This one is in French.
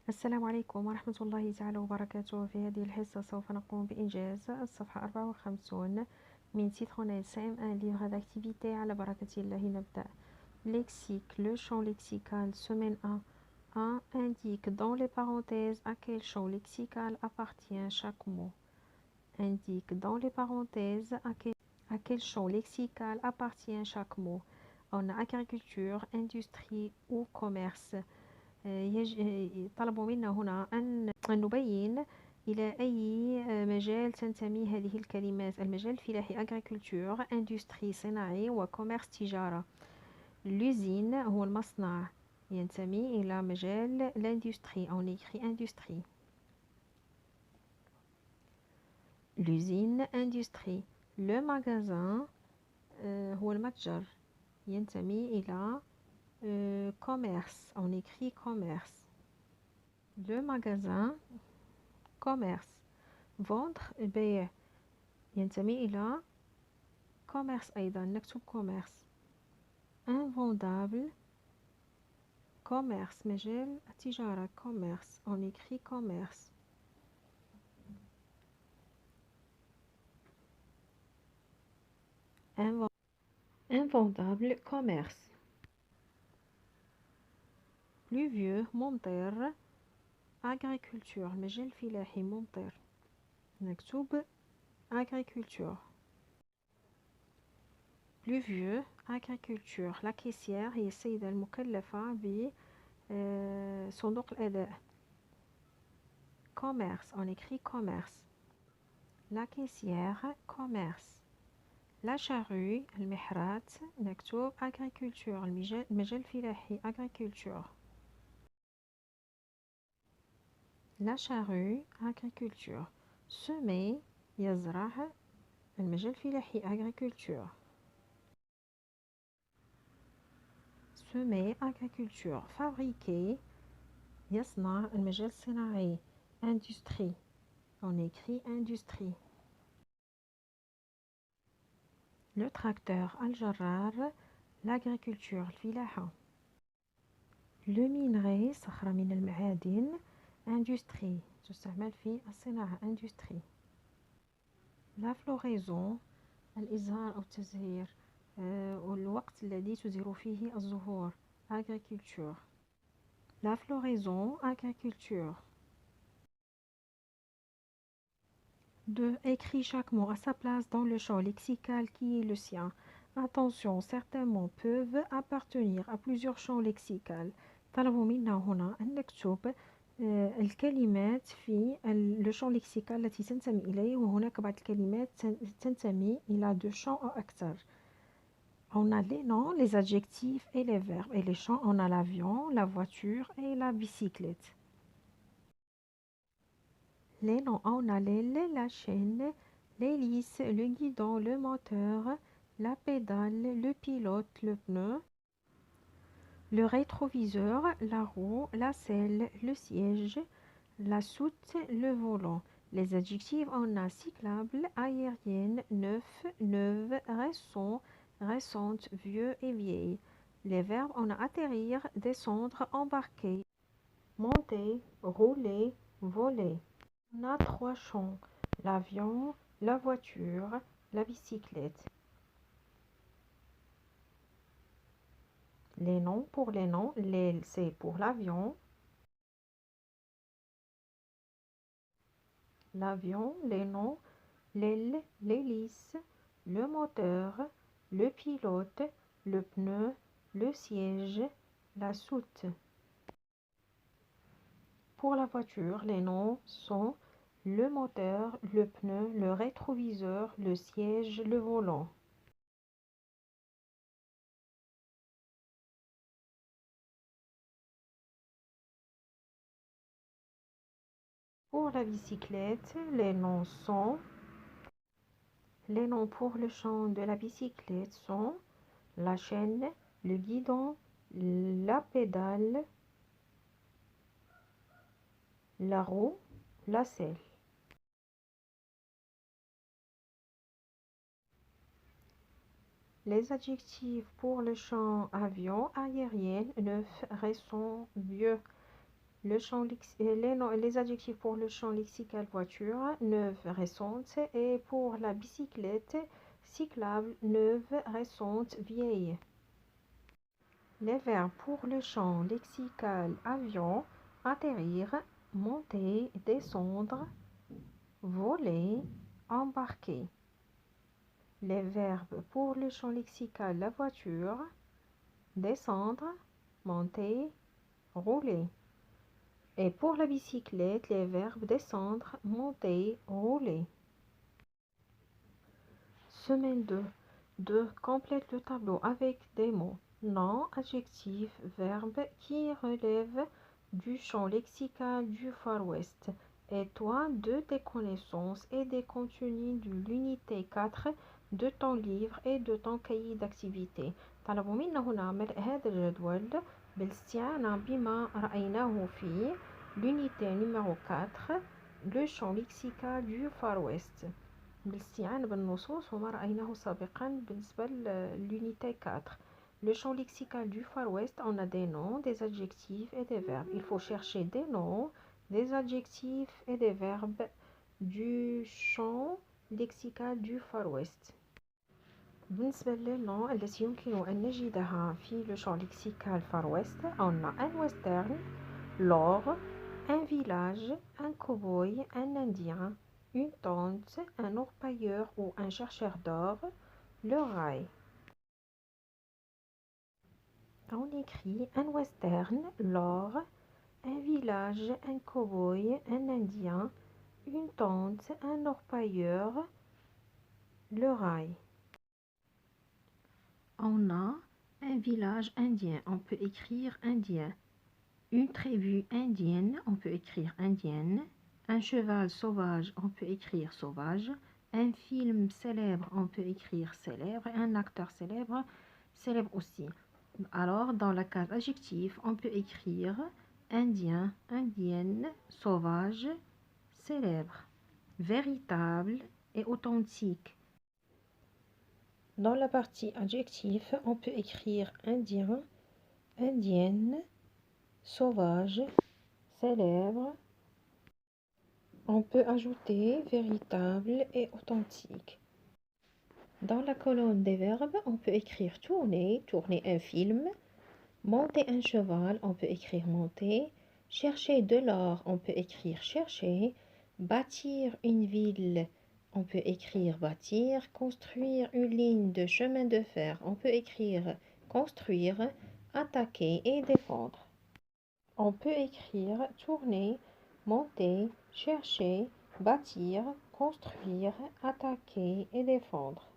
السلام عليكم ورحمة الله تعالى وبركاته. في هذه الحصة سوف نقوم بإنجاز الصفحة 54 من Citronelle CM1 livre d'activité. على بركة الله نبدأ. Lexique. Le champ lexical semaine 1 indique dans les parenthèses à quel champ lexical appartient chaque mot. Indique dans les parenthèses à quel champ lexical appartient chaque mot. On a agriculture, industrie ou commerce. طلبوا منا هنا أن نبين إلى أي مجال تنتمي هذه الكلمات. المجال الفلاحي agriculture، industrie صناعي، وكوميرس تجارة. l'usine هو المصنع ينتمي إلى مجال l'industrie. on écrit industrie. l'usine industrie. le magasin هو المتجر ينتمي إلى commerce. on écrit commerce. le magasin commerce. vendre بيع ينتمي إلى commerce أيضا نكتب commerce. invendable commerce مجال التجارة commerce. on écrit commerce. invendable commerce. pluvieux ممطر agriculture المجال الفلاحي ممطر نكتب agriculture. pluvieux agriculture. la caissière هي السيدة المكلفة بصندوق الأداء commerce. on écrit commerce. la caissière commerce. la charrue المحرات نكتب agriculture المجال الفلاحي agriculture. la charrue agriculture. semer يزرع المجال الفلاحي agriculture. semer agriculture. fabriquer يصنع المجال الصناعي industrie. on écrit industrie. le tracteur الجرار l'agriculture الفلاحة. le minerai صخرة من المعادن industrie تستعمل في الصناعة industrie. la floraison الإزهار أو التزهير والوقت الذي تزهر فيه الزهور agriculture. la floraison agriculture. 2. Écris chaque mot à sa place dans le champ lexical qui est le sien. Attention, certains mots peuvent appartenir à plusieurs champs lexicaux. طلبوا منا هنا أن نكتب الكلمات في le champ lexical التي تنتمي إليه، وهناك بعض الكلمات تنتمي إلى 2 champs أو أكثر. On a les noms, les adjectifs et les verbes. Et les champs, on a l'avion, la voiture et la bicyclette. Les noms, on a l'aile, la chaîne, l'hélice, le guidon, le moteur, la pédale, le pilote, le pneu, le rétroviseur, la roue, la selle, le siège, la soute, le volant. Les adjectifs, on a cyclable, aérienne, neuf, neuve, récent, récente, vieux et vieille. Les verbes, on a atterrir, descendre, embarquer, monter, rouler, voler. On a 3 champs, l'avion, la voiture, la bicyclette. Les noms, pour les noms, l'aile c'est pour l'avion, les noms, l'aile, l'hélice, le moteur, le pilote, le pneu, le siège, la soute. Pour la voiture, les noms sont le moteur, le pneu, le rétroviseur, le siège, le volant. Pour la bicyclette, les noms pour le champ de la bicyclette sont la chaîne, le guidon, la pédale, la roue, la selle. Les adjectifs pour le champ avion, aérienne, neuf, récent, vieux. Les adjectifs pour le champ lexical voiture, neuve, récente, et pour la bicyclette, cyclable, neuve, récente, vieille. Les verbes pour le champ lexical avion, atterrir, monter, descendre, voler, embarquer. Les verbes pour le champ lexical la voiture, descendre, monter, rouler. Et pour la bicyclette, les verbes descendre, monter, rouler. Semaine 2. 2. Complète le tableau avec des mots, nom, adjectif, verbe qui relèvent du champ lexical du Far West. Et toi, de tes connaissances et des contenus de l'unité 4 de ton livre et de ton cahier d'activité. طلب منه نعمل هذا الجدول بالاستعانة بما رأيناه في l'unité numéro 4 le champ lexical du Far West. بالاستعانة بالنصوص وما رأيناه سابقا بالنسبة l'unité 4. Le champ lexical du Far West, on a des noms, des adjectifs et des verbes. Il faut chercher des noms, des adjectifs et des verbes du champ lexical du Far West. بالنسبة للنوع التي يمكن أن نجدها في le champ lexical Far West, on a un western, l'or, un village, un cow-boy, un indien, une tente, un orpailleur ou un chercheur d'or, le rail. On écrit un western, l'or, un village, un cow-boy, un indien, une tente, un orpailleur, le rail. On a un village indien, on peut écrire indien. Une tribu indienne, on peut écrire indienne. Un cheval sauvage, on peut écrire sauvage. Un film célèbre, on peut écrire célèbre. Un acteur célèbre, célèbre aussi. Alors, dans la case adjectif, on peut écrire indien, indienne, sauvage, célèbre, véritable et authentique. Dans la partie adjectif, on peut écrire indien, indienne, sauvage, célèbre. On peut ajouter véritable et authentique. Dans la colonne des verbes, on peut écrire tourner, tourner un film. Monter un cheval, on peut écrire monter. Chercher de l'or, on peut écrire chercher. Bâtir une ville, on peut écrire bâtir. Construire une ligne de chemin de fer, on peut écrire construire. Attaquer et défendre. On peut écrire tourner, monter, chercher, bâtir, construire, attaquer et défendre.